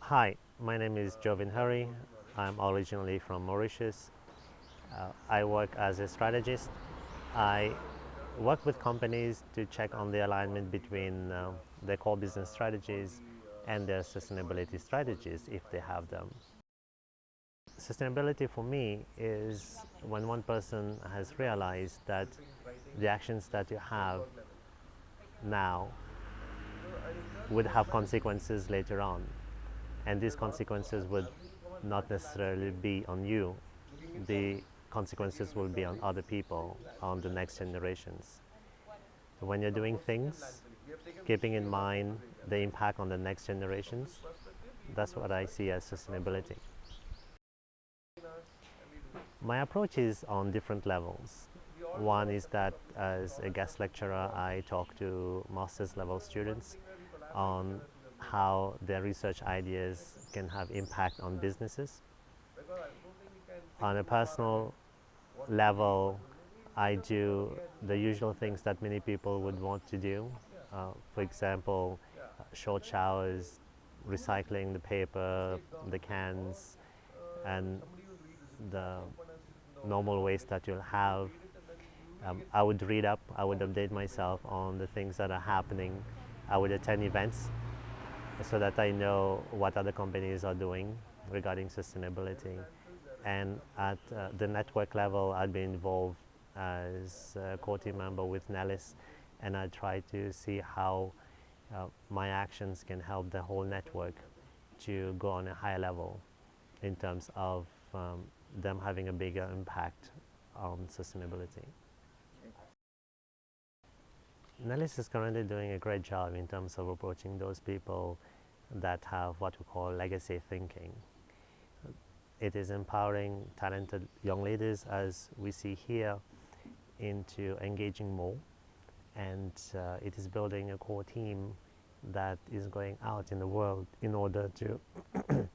Hi, my name is Jovin Hurry. I'm originally from Mauritius. I work as a strategist. I work with companies to check on the alignment between their core business strategies and their sustainability strategies if they have them. Sustainability for me is when one person has realized that the actions that you have now would have consequences later on, and these consequences would not necessarily be on you. The consequences will be on other people, on the next generations. When you're doing things, keeping in mind the impact on the next generations, that's what I see as sustainability. My approach is on different levels. One is that as a guest lecturer, I talk to master's level students on how their research ideas can have impact on businesses. On a personal level, I do the usual things that many people would want to do. For example, short showers, recycling the paper, the cans, and the normal waste that you'll have. I would read up, I would update myself on the things that are happening. I would attend events so that I know what other companies are doing regarding sustainability. And at the network level, I'd be involved as a core team member with Nelis, and I try to see how my actions can help the whole network to go on a higher level in terms of them having a bigger impact on sustainability. Nelis is currently doing a great job in terms of approaching those people that have what we call legacy thinking. It is empowering talented young leaders, as we see here, into engaging more, and it is building a core team that is going out in the world in order to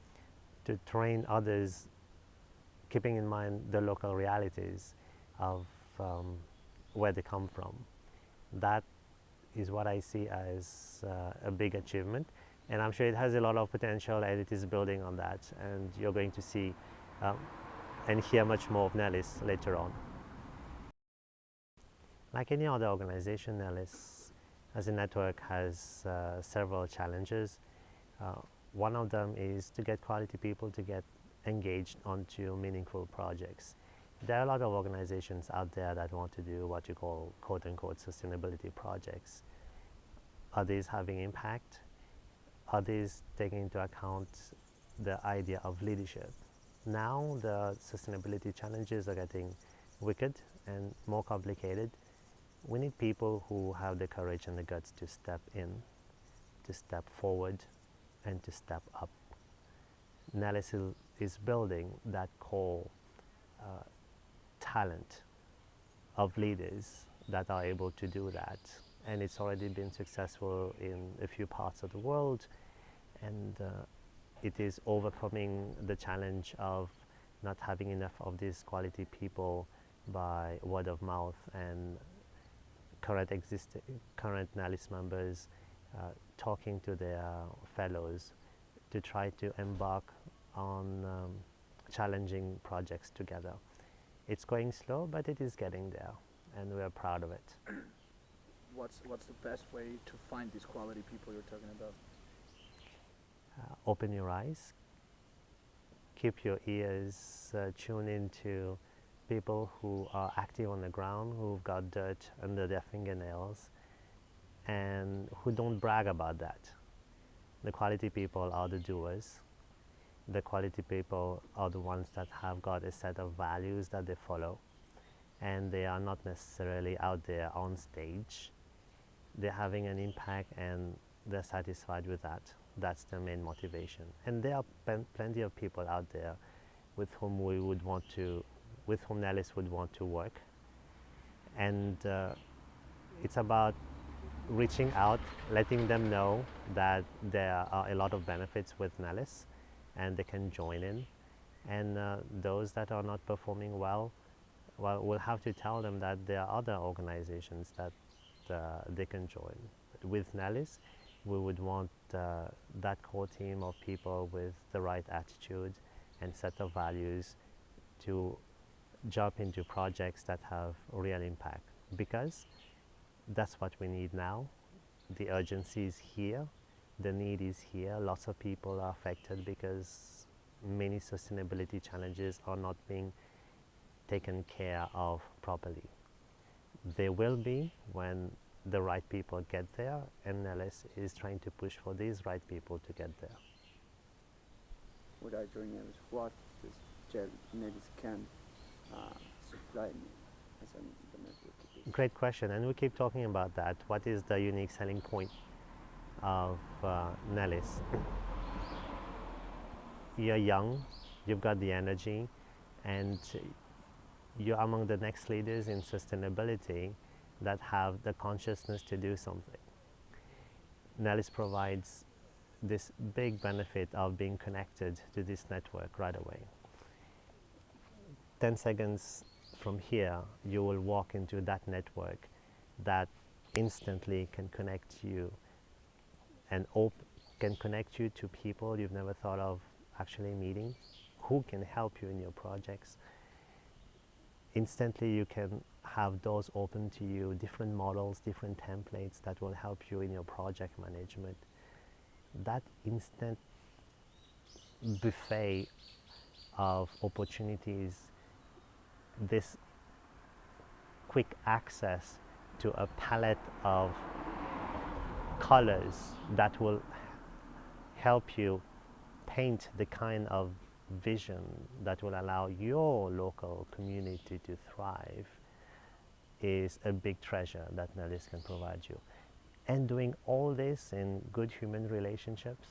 to train others, keeping in mind the local realities of where they come from. That is what I see as a big achievement, and I'm sure it has a lot of potential, and it is building on that, and you're going to see and hear much more of Nelis later on. Like any other organization, Nelis as a network has several challenges. One of them is to get quality people to get engaged onto meaningful projects. There are a lot of organizations out there that want to do what you call quote-unquote sustainability projects. Are these having impact? Are these taking into account the idea of leadership? Now the sustainability challenges are getting wicked and more complicated. We need people who have the courage and the guts to step in, to step forward, and to step up. Nelis is building that core talent of leaders that are able to do that, and it's already been successful in a few parts of the world, and it is overcoming the challenge of not having enough of these quality people by word of mouth, and current Nelis members talking to their fellows to try to embark on challenging projects together. It's going slow, but it is getting there, and we're proud of it. What's the best way to find these quality people you're talking about? Open your eyes, keep your ears tuned into people who are active on the ground, who've got dirt under their fingernails, and who don't brag about that. The quality people are the doers. The quality people are the ones that have got a set of values that they follow, and they are not necessarily out there on stage. They're having an impact and they're satisfied with that. That's their main motivation. And there are plenty of people out there with whom with whom Nelis would want to work. And it's about reaching out, letting them know that there are a lot of benefits with Nelis and they can join in. And those that are not performing well, we'll have to tell them that there are other organizations that they can join. With Nelis, we would want that core team of people with the right attitude and set of values to jump into projects that have real impact, because that's what we need now. The urgency is here, the need is here. Lots of people are affected because many sustainability challenges are not being taken care of properly. They will be when the right people get there, and Nelis is trying to push for these right people to get there. Would I join Nelis? What does Nelis can supply me as the network? Great question, and we keep talking about that. What is the unique selling point of Nelis? You're young, you've got the energy, and you're among the next leaders in sustainability that have the consciousness to do something. Nelis provides this big benefit of being connected to this network right away. 10 seconds from here, you will walk into that network that instantly can connect you and can connect you to people you've never thought of actually meeting, who can help you in your projects. Instantly you can have doors open to you, different models, different templates that will help you in your project management. That instant buffet of opportunities, this quick access to a palette of colors that will help you paint the kind of vision that will allow your local community to thrive is a big treasure that Nelis can provide you. And doing all this in good human relationships,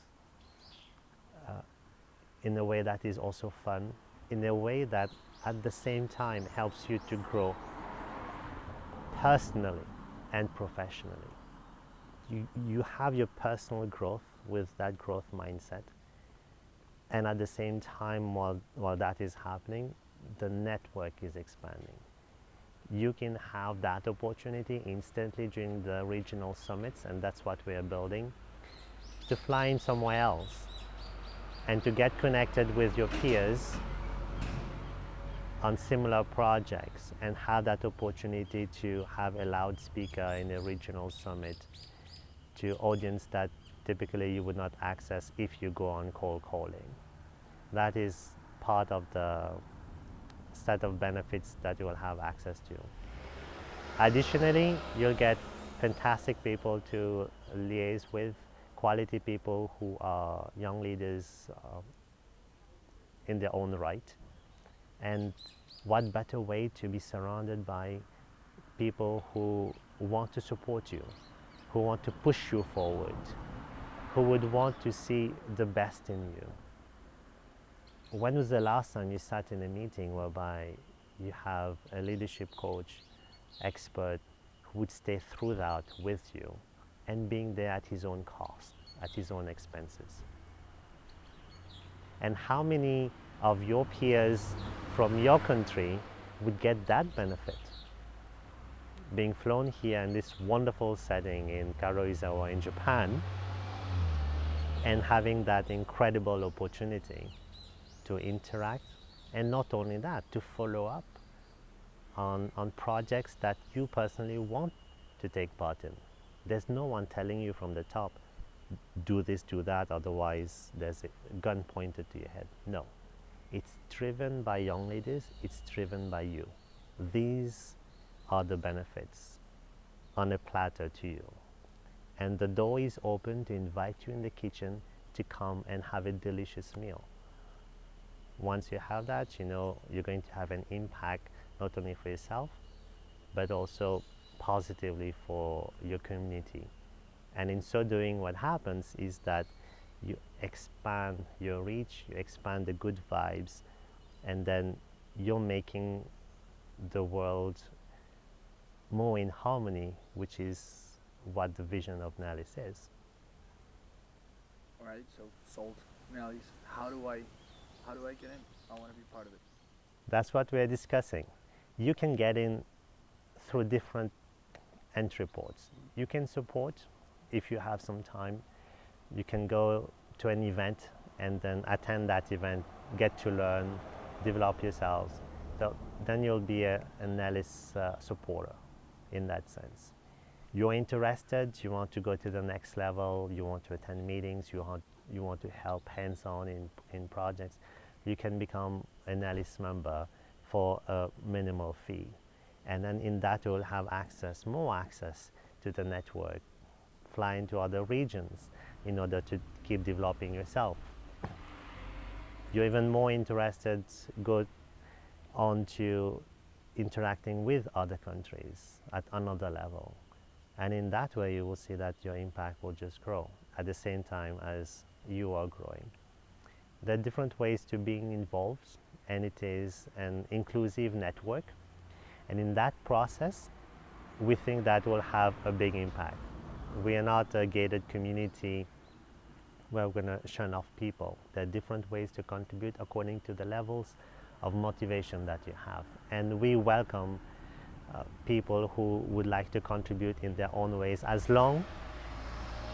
in a way that is also fun, in a way that at the same time helps you to grow personally and professionally. You have your personal growth with that growth mindset, and at the same time, while that is happening, the network is expanding. You can have that opportunity instantly during the regional summits, and that's what we are building, to fly in somewhere else and to get connected with your peers on similar projects and have that opportunity to have a loudspeaker in a regional summit to audience that typically you would not access if you go on cold calling. That is part of the set of benefits that you will have access to. Additionally, you'll get fantastic people to liaise with, quality people who are young leaders in their own right. And what better way to be surrounded by people who want to support you, who want to push you forward, who would want to see the best in you. When was the last time you sat in a meeting whereby you have a leadership coach, expert, who would stay through that with you and being there at his own cost, at his own expenses? And how many of your peers from your country would get that benefit? Being flown here in this wonderful setting in Karuizawa in Japan and having that incredible opportunity to interact, and not only that, to follow up on projects that you personally want to take part in. There's no one telling you from the top, do this, do that, otherwise there's a gun pointed to your head. No, it's driven by young leaders, it's driven by you. These are the benefits on a platter to you. And the door is open to invite you in the kitchen to come and have a delicious meal. Once you have that, you know you're going to have an impact not only for yourself, but also positively for your community. And in so doing, what happens is that you expand your reach, you expand the good vibes, and then you're making the world more in harmony, which is what the vision of Nelis is. All right, so sold, Nelis. How do I get in? I want to be part of it. That's what we're discussing. You can get in through different entry ports. You can support if you have some time, you can go to an event and then attend that event, get to learn, develop yourselves. So then you'll be a Nelis supporter in that sense. You're interested, you want to go to the next level, you want to attend meetings, you want to help hands-on in projects, you can become a Nelis member for a minimal fee. And then in that you'll have access, more access to the network, fly into other regions in order to keep developing yourself. You're even more interested, go on to interacting with other countries at another level. And in that way, you will see that your impact will just grow at the same time as you are growing. There are different ways to being involved, and it is an inclusive network. And in that process, we think that will have a big impact. We are not a gated community where we're going to shun off people. There are different ways to contribute according to the levels of motivation that you have. And we welcome people who would like to contribute in their own ways, as long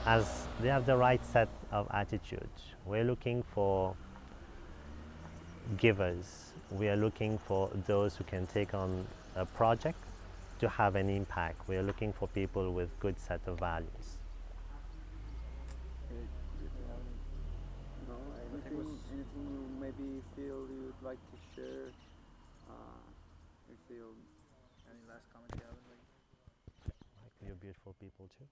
as they have the right set of attitude. We're looking for givers. We are looking for those who can take on a project to have an impact. We are looking for people with good set of values. No, anything you maybe feel you'd like to share? You feel Any last comments you have? You're beautiful people too.